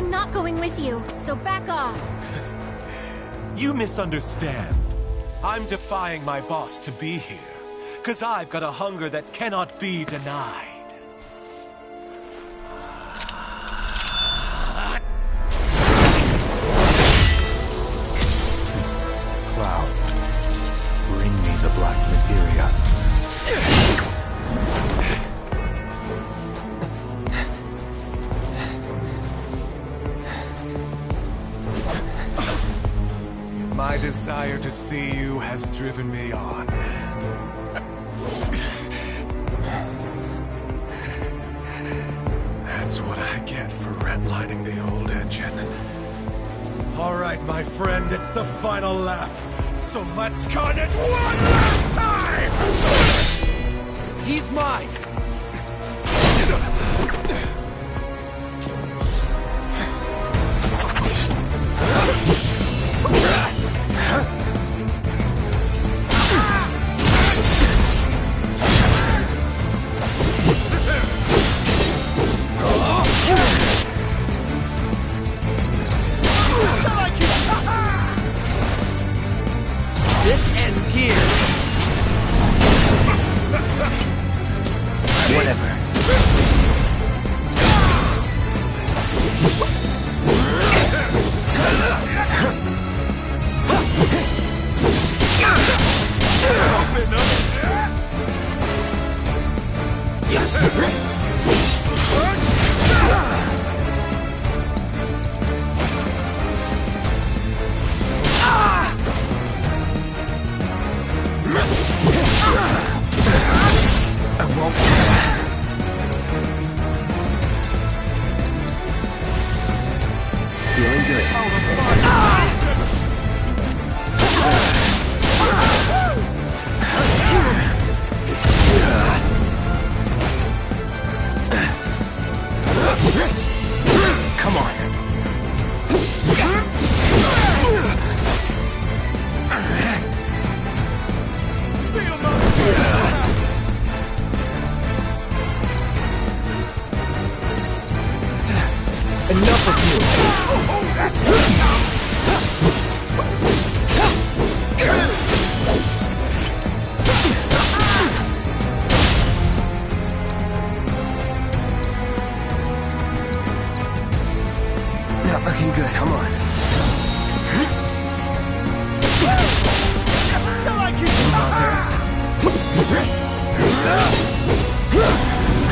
I'm not going with you, so back off. You misunderstand. I'm defying my boss to be here, 'cause I've got a hunger that cannot be denied. Cloud, bring me the black materia. My desire to see you has driven me on. That's what I get for redlining the old engine. All right, my friend, it's the final lap. So let's cut it one last time! He's mine! This ends here! Whatever. I won't. Feeling good. Come on. Enough of you! Not looking good. Come on.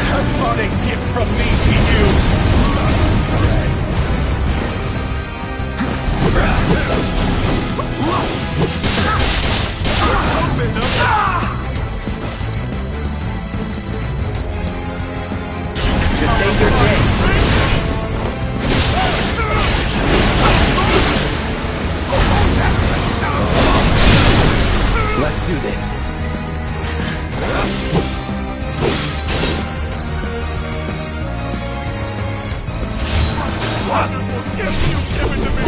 A parting gift from me to you! Just end your day. Let's do this. Wonderful gift you've given to me!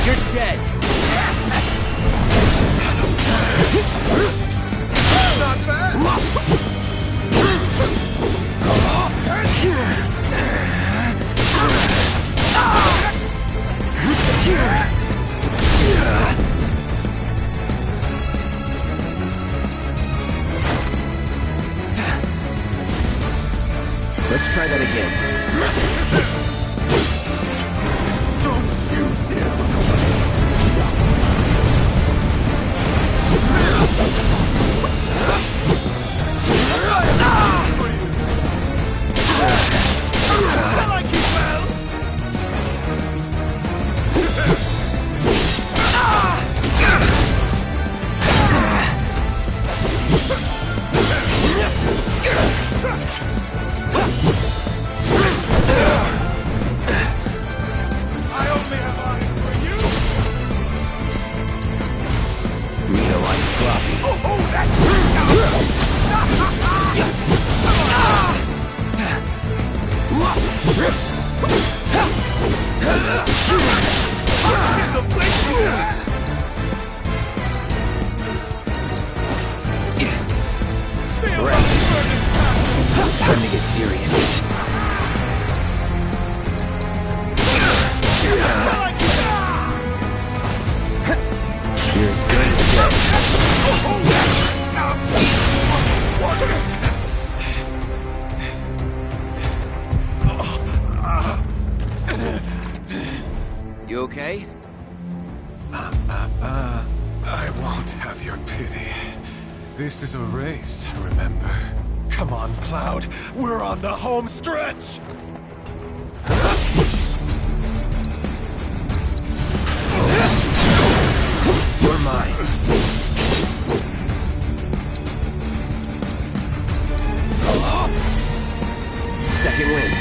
You're dead. Not bad! Let's try that again. Don't you dare! I like you well! time to get serious. You're as good as dead. You okay? I won't have your pity. This is a race, remember? Come on, Cloud. We're on the home stretch! You're mine. Second wind.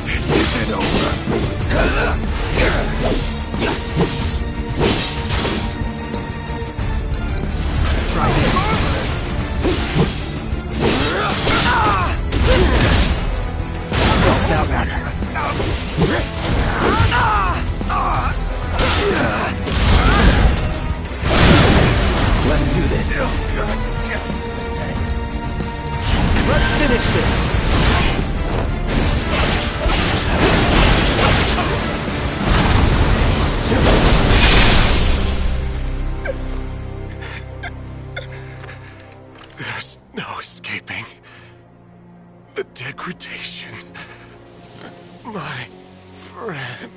This isn't over. Try this. Now better. Let's do this. Let's finish this. There's no escaping the degradation. My friend.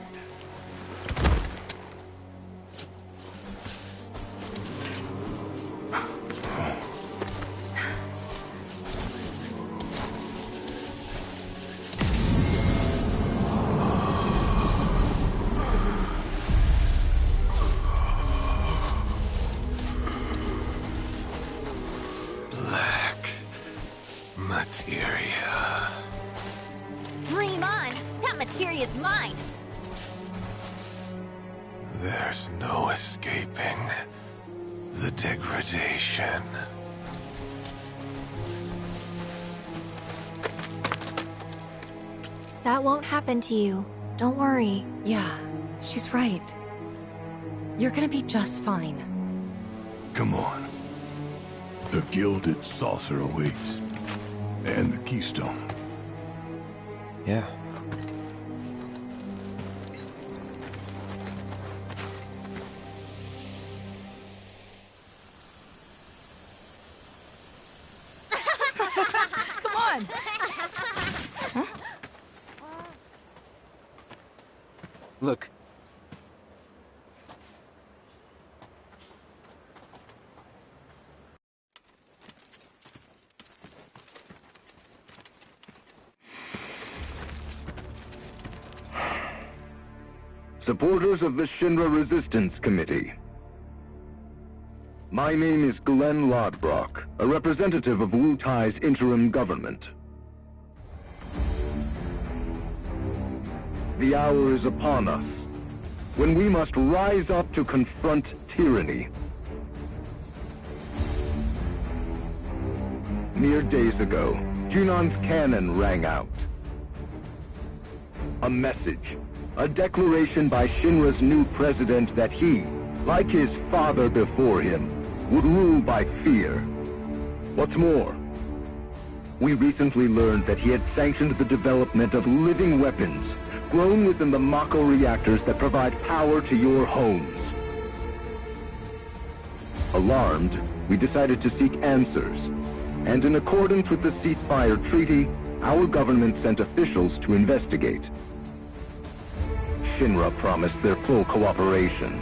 Black materia. Dream on! That materia's mine! There's no escaping the degradation. That won't happen to you. Don't worry. Yeah, she's right. You're gonna be just fine. Come on. The gilded saucer awaits. And the keystone. Yeah. Come on! Look. Supporters of the Shinra Resistance Committee. My name is Glenn Lodbrok, a representative of Wu Tai's interim government. The hour is upon us, when we must rise up to confront tyranny. Mere days ago, Junon's cannon rang out. A message. A declaration by Shinra's new president that he, like his father before him, would rule by fear. What's more, we recently learned that he had sanctioned the development of living weapons grown within the Mako reactors that provide power to your homes. Alarmed, we decided to seek answers, and in accordance with the ceasefire treaty, our government sent officials to investigate. Shinra promised their full cooperation.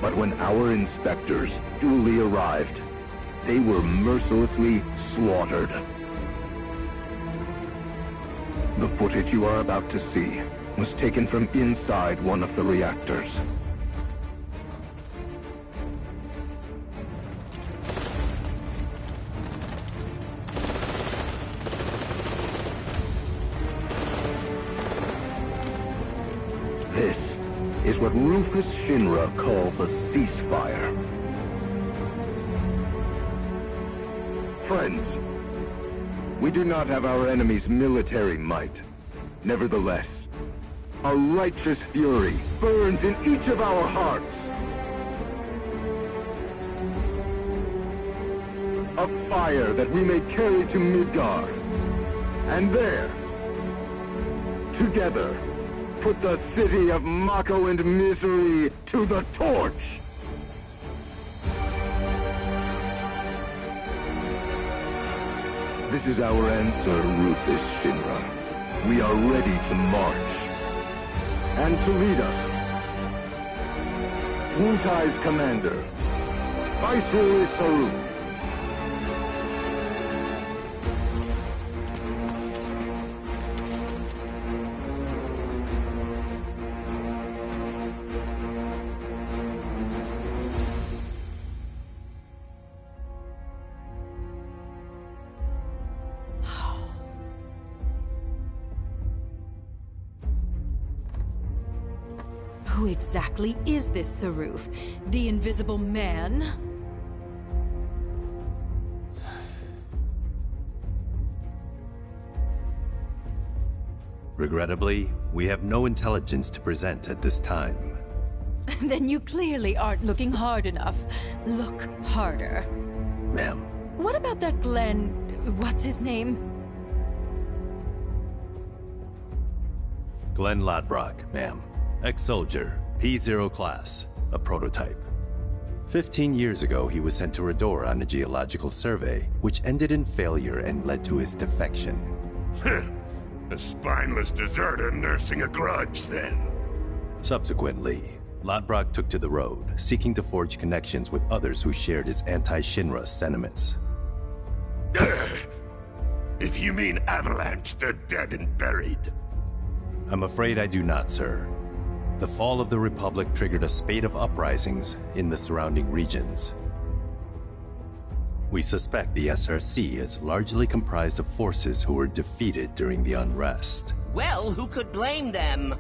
But when our inspectors duly arrived, they were mercilessly slaughtered. The footage you are about to see was taken from inside one of the reactors. This is what Rufus Shinra calls a ceasefire. Friends, we do not have our enemy's military might. Nevertheless, a righteous fury burns in each of our hearts. of fire that we may carry to Midgard. And there, together, put the city of Mako and misery to the torch! This is our answer, Rufus Shinra. We are ready to march. And to lead us, Wutai's commander, Viceroy Saru. Who exactly is this Saruf? The Invisible Man? Regrettably, we have no intelligence to present at this time. Then you clearly aren't looking hard enough. Look harder. Ma'am. What about that Glenn... what's his name? Glenn Lodbrok, ma'am. Ex-soldier, P0 class, a prototype. 15 years ago, he was sent to Rador on a geological survey, which ended in failure and led to his defection. A spineless deserter nursing a grudge, then. Subsequently, Lodbrok took to the road, seeking to forge connections with others who shared his anti-Shinra sentiments. If you mean Avalanche, they're dead and buried. I'm afraid I do not, sir. The fall of the Republic triggered a spate of uprisings in the surrounding regions. We suspect the SRC is largely comprised of forces who were defeated during the unrest. Well, who could blame them?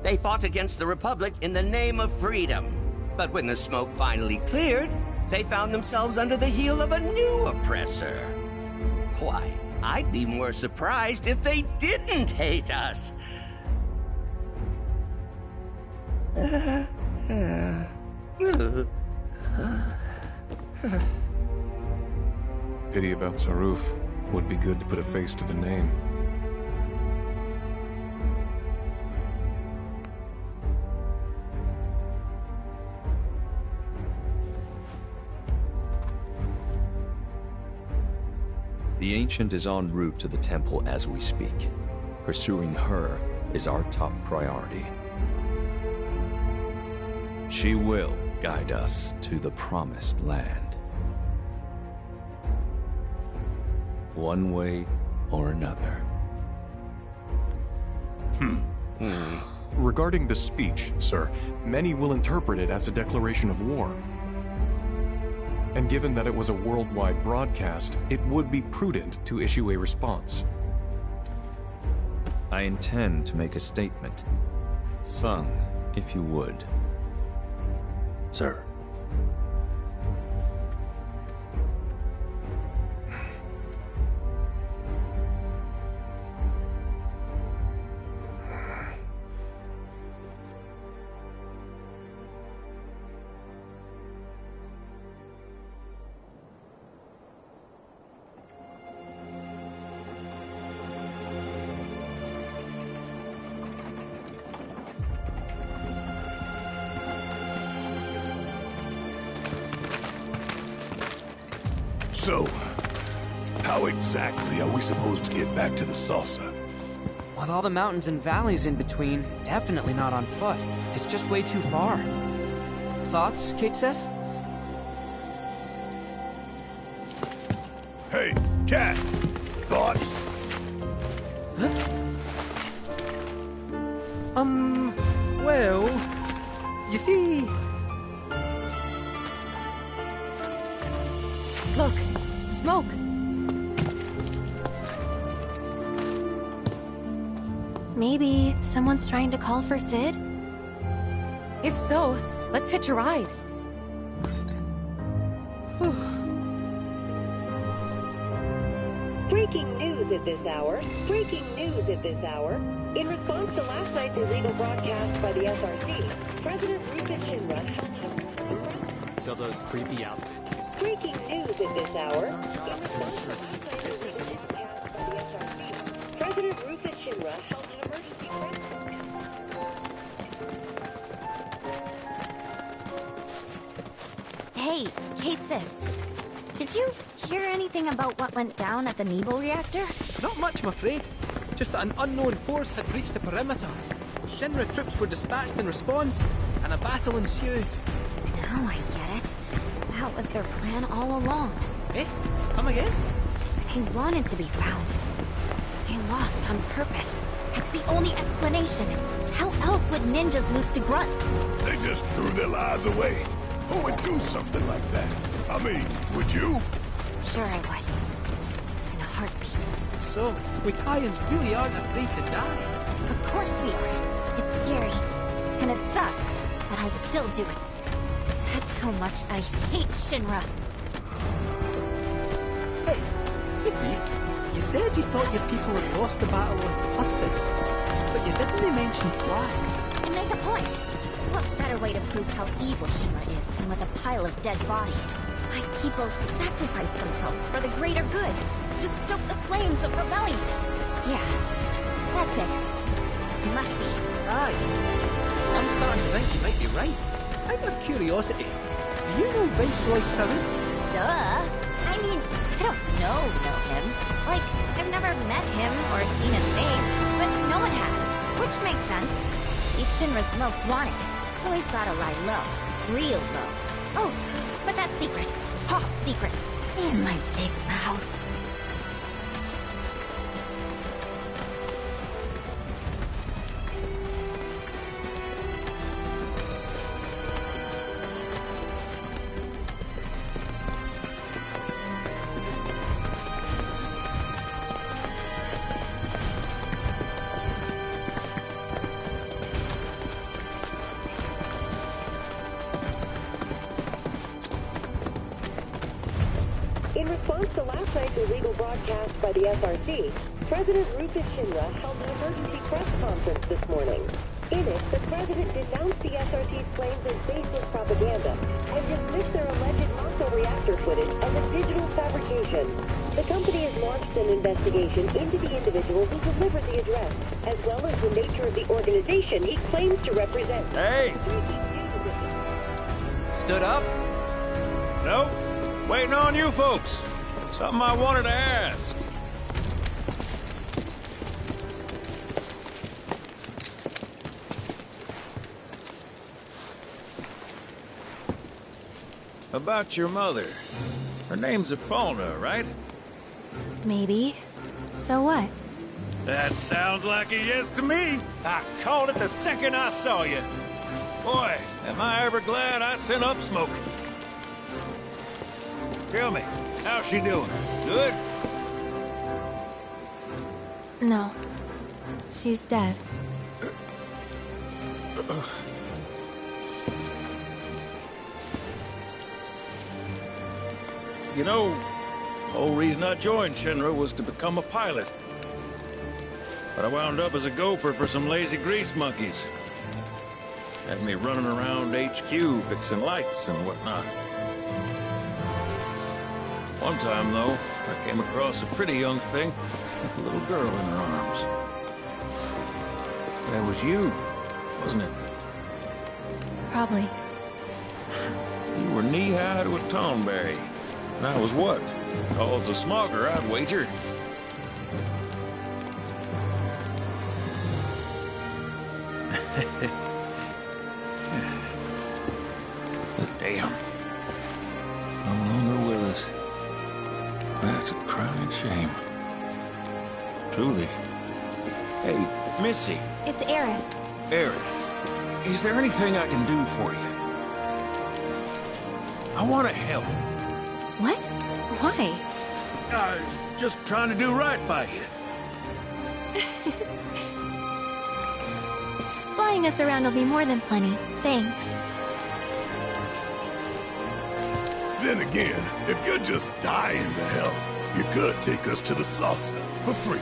They fought against the Republic in the name of freedom. But when the smoke finally cleared, they found themselves under the heel of a new oppressor. Why, I'd be more surprised if they didn't hate us. Pity about Saruf. Would be good to put a face to the name. The Ancient is en route to the temple as we speak. Pursuing her is our top priority. She will guide us to the Promised Land. One way or another. Regarding the speech, sir, many will interpret it as a declaration of war. And given that it was a worldwide broadcast, it would be prudent to issue a response. I intend to make a statement. Sung, if you would. Sir. So, how exactly are we supposed to get back to the saucer? With all the mountains and valleys in between, definitely not on foot. It's just way too far. Thoughts, Kixef? Hey, Cat! Thoughts? Well, you see... Look, smoke. Maybe someone's trying to call for Sid? If so, let's hitch a ride. Breaking news at this hour. Breaking news at this hour. In response to last night's illegal broadcast by the SRC, President Rufus Shinra... So those creepy outfits... Breaking news at this hour. In response to last night's illegal broadcast by the SRC, President Rufus Shinra held an emergency press conference. Hey, Kate Sith. Did you hear anything about what went down at the Nebo reactor? Not much, I'm afraid. Just that an unknown force had breached the perimeter. Shinra troops were dispatched in response, and a battle ensued. Now I get it. That was their plan all along. Eh? Come again? They wanted to be found. They lost on purpose. That's the only explanation. How else would ninjas lose to grunts? They just threw their lives away. Who would do something like that? I mean, would you? Sure I would. In a heartbeat. So, we Kayans really aren't afraid to die? Of course we are. It's scary. And it sucks. But I'd still do it. That's how much I hate Shinra. Hey, Iffy, you said you thought your people had lost the battle on purpose. But you didn't mention why. To make a point. What better way to prove how evil Shinra is than with a pile of dead bodies? My people sacrifice themselves for the greater good, to stoke the flames of rebellion. Yeah, that's it. It must be. Aye. I'm starting to think you might be right. Out of curiosity, do you know Viceroy VII? Duh. I mean, I don't know him. Like, I've never met him or seen his face, but no one has, which makes sense. He's Shinra's most wanted. So he's gotta lie low. Real low. Oh, but that's secret. Top secret. In my big mouth. In response to last night's illegal broadcast by the SRC, President Rufus Shinra held an emergency press conference this morning. In it, the president denounced the SRC's claims as baseless propaganda and dismissed their alleged Mako reactor footage as a digital fabrication. The company has launched an investigation into the individual who delivered the address, as well as the nature of the organization he claims to represent. Hey! Stood up? Nope. Waiting on you folks. Something I wanted to ask. About your mother. Her name's Afalna, right? Maybe. So what? That sounds like a yes to me. I called it the second I saw you. Boy, am I ever glad I sent up smoke. Tell me, how's she doing? Good? No. She's dead. You know, the whole reason I joined Shinra was to become a pilot. But I wound up as a gopher for some lazy grease monkeys. Had me running around HQ fixing lights and whatnot. One time, though, I came across a pretty young thing with a little girl in her arms. That was you, wasn't it? Probably. You were knee-high to a toneberry. And I was what? Tall as a smogger, I'd wager. But damn. No longer with us. That's a crying shame. Truly. Hey, Missy. It's Aerith. Aerith, is there anything I can do for you? I want to help. What? Why? Just trying to do right by you. Flying us around will be more than plenty. Thanks. Then again, if you're just dying to help, you could take us to the saucer for free.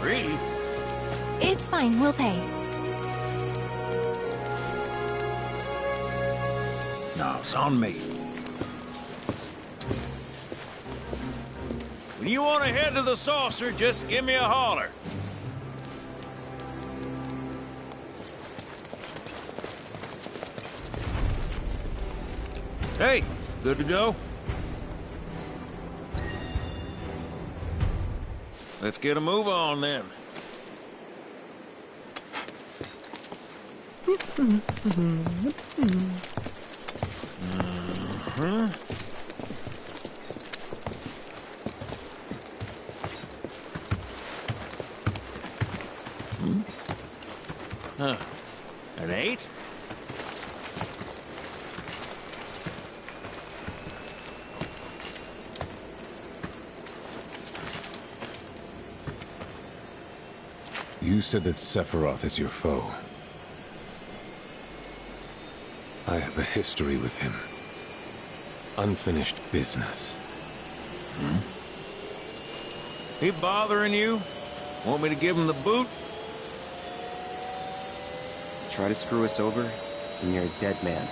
Free? It's fine, we'll pay. No, it's on me. When you want to head to the saucer, just give me a holler. Hey, good to go? Let's get a move on then. Huh. An 8? You said that Sephiroth is your foe. I have a history with him. Unfinished business. He bothering you? Want me to give him the boot? Try to screw us over, and you're a dead man.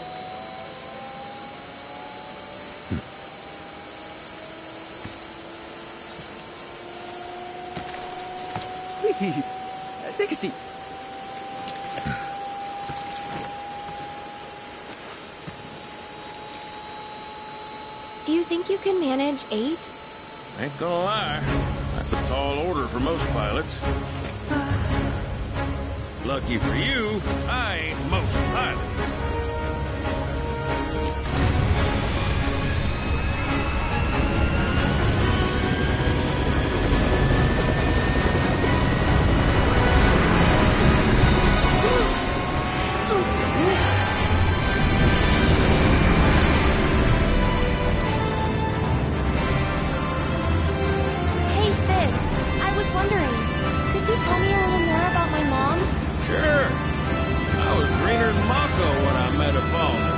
Please, take a seat. Do you think you can manage 8? Ain't gonna lie. That's a tall order for most pilots. Lucky for you, I ain't most pilots. Hey, Sid. I was wondering, could you tell me a little more about my mom? Sure. I was greener than Mako when I met her father.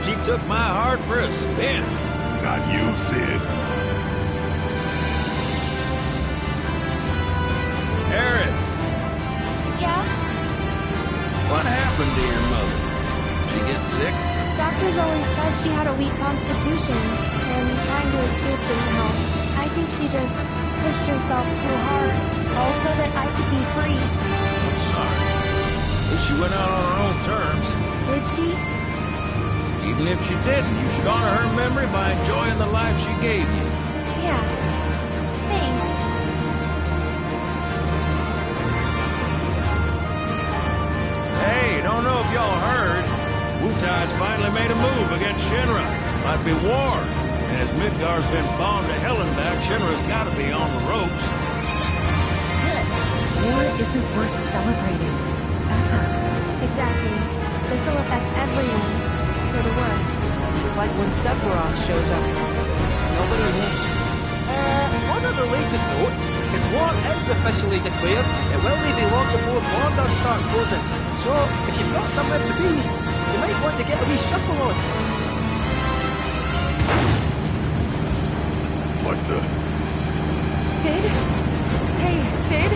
She took my heart for a spin. Not you, Sid. Erin, Yeah? what happened to your mother? She get sick? Doctors always said she had a weak constitution, and trying to escape didn't help. I think she just pushed herself too hard, all so that I could be free. I'm sorry. At least she went out on her own terms. Did she? Even if she didn't, you should honor her memory by enjoying the life she gave you. Yeah. Thanks. Hey, don't know if y'all heard. Wutai's finally made a move against Shinra. Might be war. And as Midgar's been bombed to hell and back, Shinra's gotta be on the ropes. War isn't worth celebrating. Ever. Exactly. This'll affect everyone. For the worse. It's like when Sephiroth shows up. Nobody wins. On a related note, if war is officially declared, it will be long before borders start closing. So, if you've got somewhere to be, you might want to get a wee shuffle on. What the? Sid? Hey, Sid?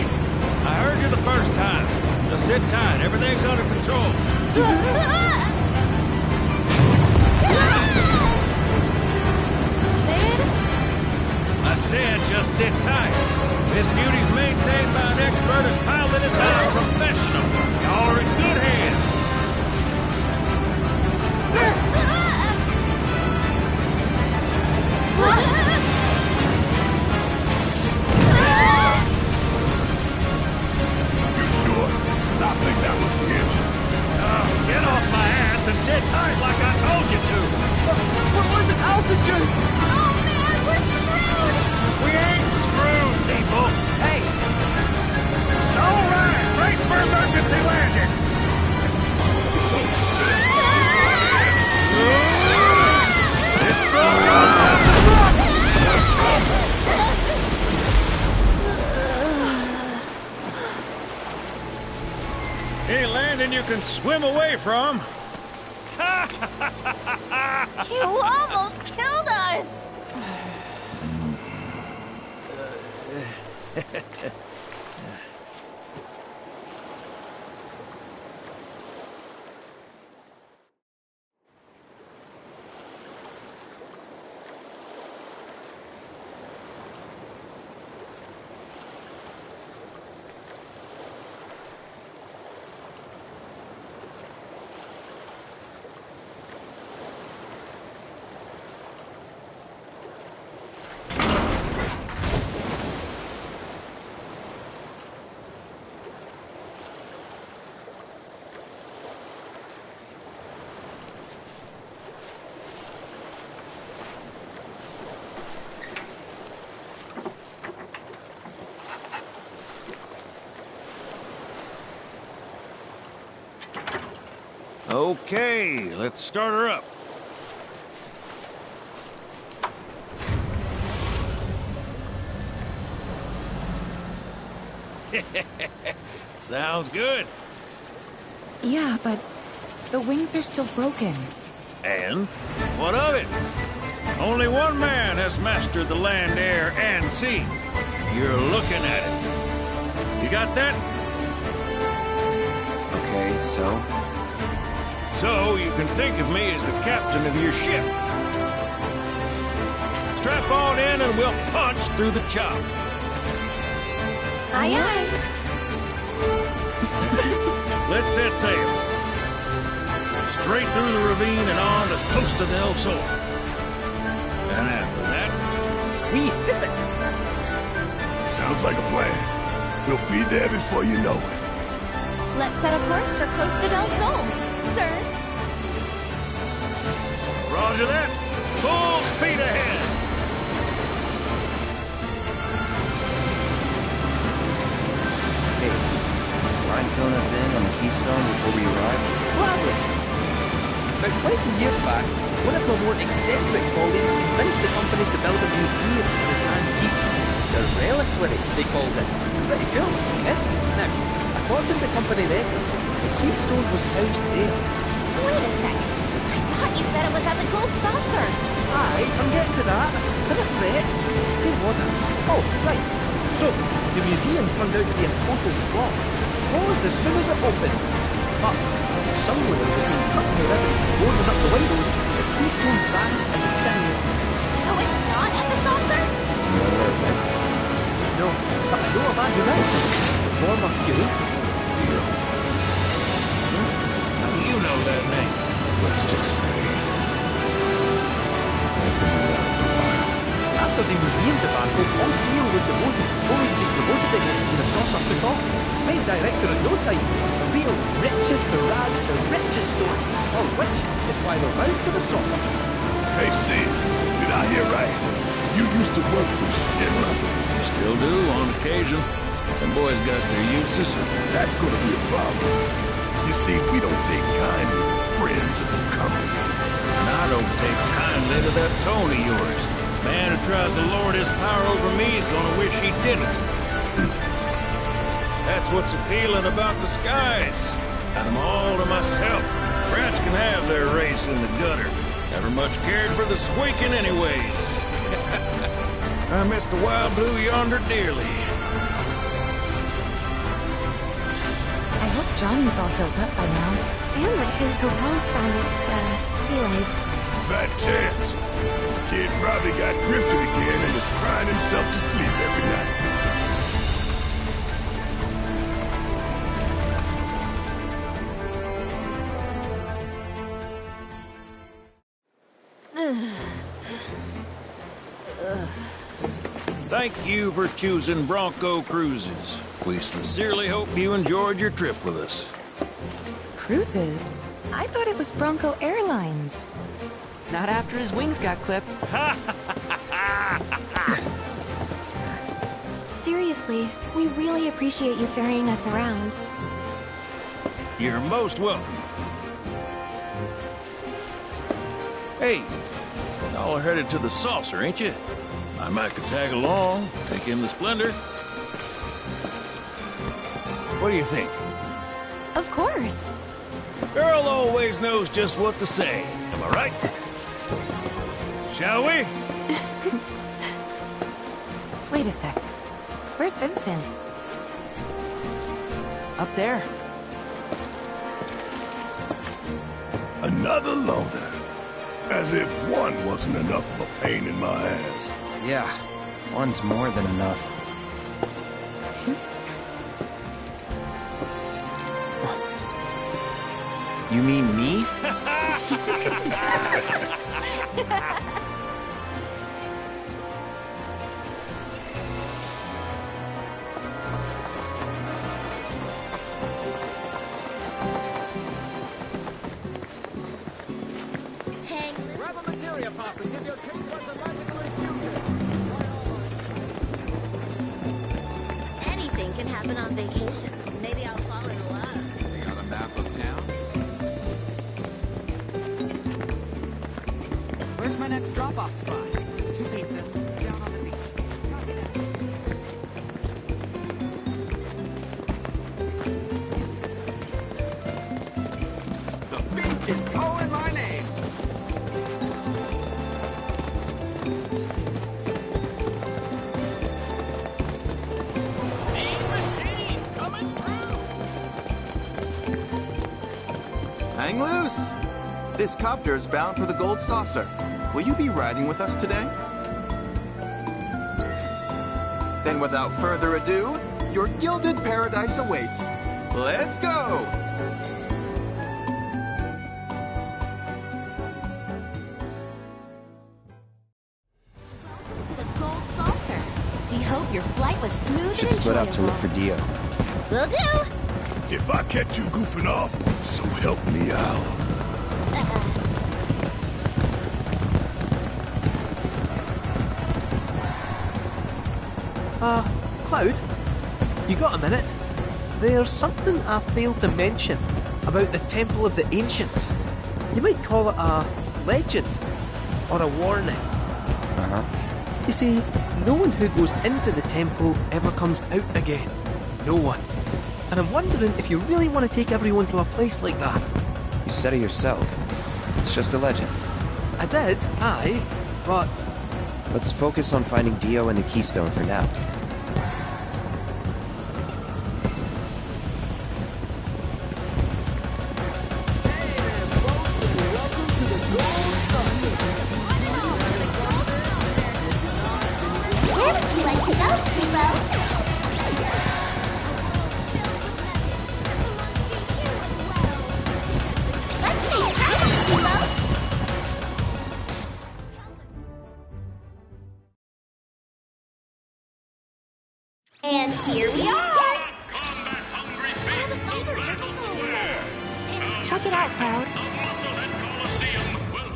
I heard you the first time. Just sit tight. Everything's under control. Sid? I said just sit tight. This beauty's maintained by an expert and piloted by a professional. Y'all are in good hands. You sure? 'Cause I think that was the engine. Get off my ass and sit tight like I told you to. What was it? Altitude? Oh man, we're screwed! We ain't screwed, people. Hey! All right, brace for emergency landing. This truck goes down the truck. Any landing you can swim away from. You almost killed us! Okay, let's start her up. Sounds good. Yeah, but the wings are still broken. And what of it? Only one man has mastered the land, air, and sea. You're looking at it. You got that? Okay, so? So you can think of me as the captain of your ship. Strap on in and we'll punch through the chop. Aye, aye. Let's set sail. Straight through the ravine and on to Costa del Sol. And after that, we hit it. Sounds like a plan. We'll be there before you know it. Let's set a course for Costa del Sol, sir. Roger that. Full speed ahead. Hey, mind filling us in on the Keystone before we arrive? Gladly. About 20 years back, one of the more eccentric colleagues convinced the company to build a museum of his antiques. The reliquary, they called it. Pretty cool, eh? Now, according to company records, the Keystone was housed there. Wait a second. I thought you said it was at the Gold Saucer. Aye, I'm getting to that. But a threat. Where was it? Oh, right. So, the museum turned out to be a total flop. Closed as soon as it opened. But, somewhere between cutting the ribbon and boarding up the windows, the Keystone vanished into thin air. So it's not at the saucer? No, but I know a man who might. The former curator. Deal. How do you know that name? Let's just say... I've been around for a while. After the museum debacle, all Theo was demoted, only to be promoted again when the saucer took off. Made director in no time. A real riches to rags to riches story. All which is why we're bound for the saucer. Hey, Sid, did I hear right? You used to work with Shinra? Still do, on occasion. Them boys got their uses. That's gonna be a problem. You see, we don't take kindly to friends of the company. And I don't take kindly to that tone of yours. Man who tries to lord his power over me is gonna wish he didn't. That's what's appealing about the skies. Got them all to myself. Rats can have their race in the gutter. Never much cared for the squeaking anyways. I miss the wild blue yonder dearly. I hope Johnny's all healed up by now. And that his hotel's found its, sea legs. Fat chance. Kid probably got grifted again and is crying himself to sleep every night. Thank you for choosing Bronco Cruises. We sincerely hope you enjoyed your trip with us. Cruises? I thought it was Bronco Airlines. Not after his wings got clipped. Seriously, we really appreciate you ferrying us around. You're most welcome. Hey, y'all are headed to the saucer, ain't you? I might could tag along, take in the splendor. What do you think? Of course. Girl always knows just what to say. Am I right? Shall we? Wait a sec. Where's Vincent? Up there. Another loner. As if one wasn't enough of a pain in my ass. Yeah, one's more than enough. You mean me? Grab a materia pop and give your taste buds a magical infusion. Anything can happen on vacation. Maybe I'll fall in love. They got a map of town? next drop-off spot. 2 pizzas, down on the beach. The beach is calling my name. Mean machine coming through. Hang loose. This copter is bound for the Gold Saucer. Will you be riding with us today? Then without further ado, your gilded paradise awaits. Let's go! To the Gold Saucer. We hope your flight was smooth Should and split up to enjoyable. look for Dio. Will do. If I catch you goofing off, so help me out. Cloud? You got a minute? There's something I failed to mention about the Temple of the Ancients. You might call it a legend or a warning. You see, no one who goes into the temple ever comes out again. No one. And I'm wondering if you really want to take everyone to a place like that. You said it yourself. It's just a legend. I did, aye, but... Let's focus on finding Dio and the Keystone for now. Where would you like to go, Primo? Let's make friends, Primo. And here we are! Check it out, Cloud.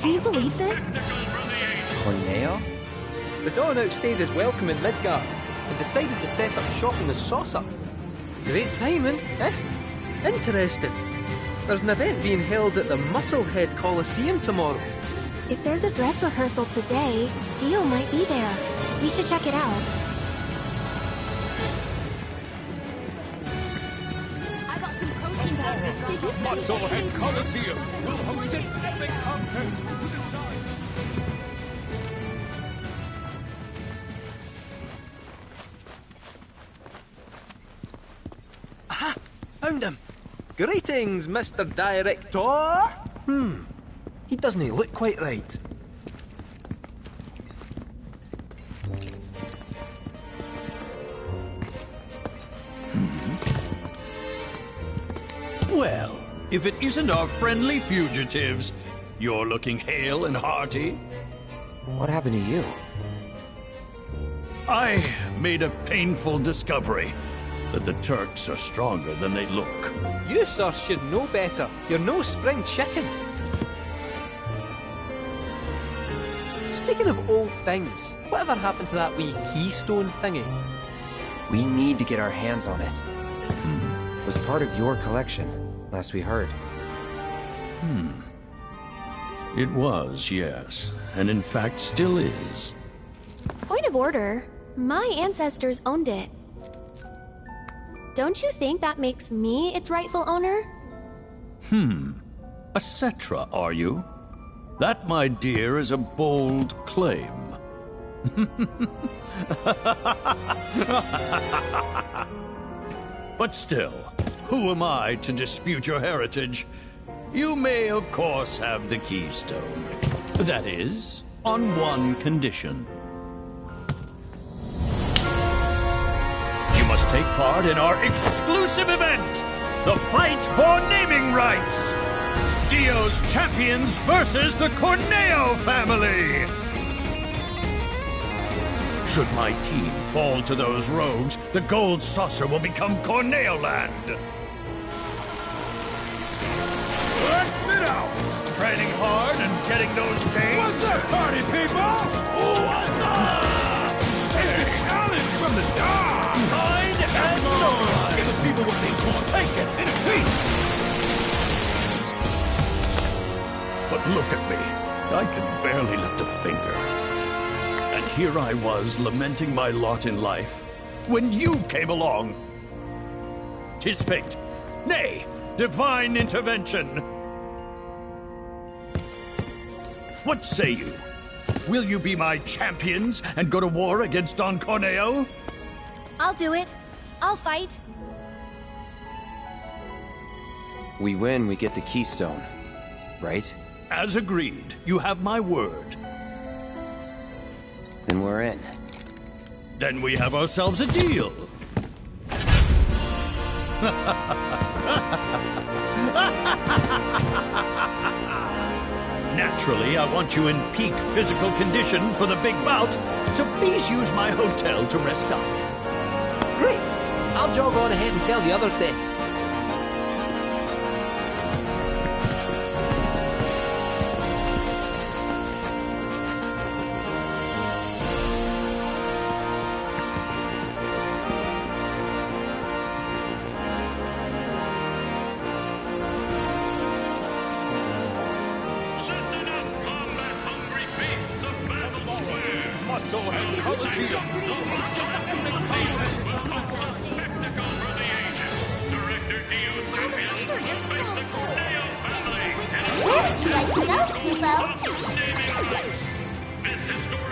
Can you believe this? Corneo? The Dawn outstayed his welcome in Midgard and decided to set up shop in the Saucer. Great timing, eh? Interesting. There's an event being held at the Musclehead Coliseum tomorrow. If there's a dress rehearsal today, Dio might be there. We should check it out. I got some protein powder. Did you Musclehead Coliseum will host an epic contest. Aha! Found him! Greetings, Mr. Director! He doesn't look quite right. Well, if it isn't our friendly fugitives, you're looking hale and hearty. What happened to you? I made a painful discovery that the Turks are stronger than they look. You, sir, should know better. You're no spring chicken. Speaking of old things, whatever happened to that wee keystone thingy? We need to get our hands on it. It was part of your collection, last we heard. It was, yes, and in fact still is. Point of order. My ancestors owned it. Don't you think that makes me its rightful owner? A Cetra, are you? That, my dear, is a bold claim. But still, who am I to dispute your heritage? You may, of course, have the keystone. That is, on one condition. You must take part in our exclusive event, the Fight for Naming Rights. Dio's champions versus the Corneo family. Should my team fall to those rogues, the Gold Saucer will become Corneo Land. Let's it out! Training hard and getting those gains. What's up, party people? What's up? It's a challenge from the Dawn! Signed and notarized. Give the people what they want. Take it in a tweet! But look at me. I can barely lift a finger. And here I was lamenting my lot in life when you came along. 'Tis fate. Nay, divine intervention. What say you? Will you be my champions and go to war against Don Corneo? I'll do it. I'll fight. We win, we get the keystone, right? As agreed. You have my word. Then we're in. Then we have ourselves a deal. Naturally, I want you in peak physical condition for the big bout, so please use my hotel to rest up. Great! I'll jog on ahead and tell the others then. Where would you like to go, Kubo? This historic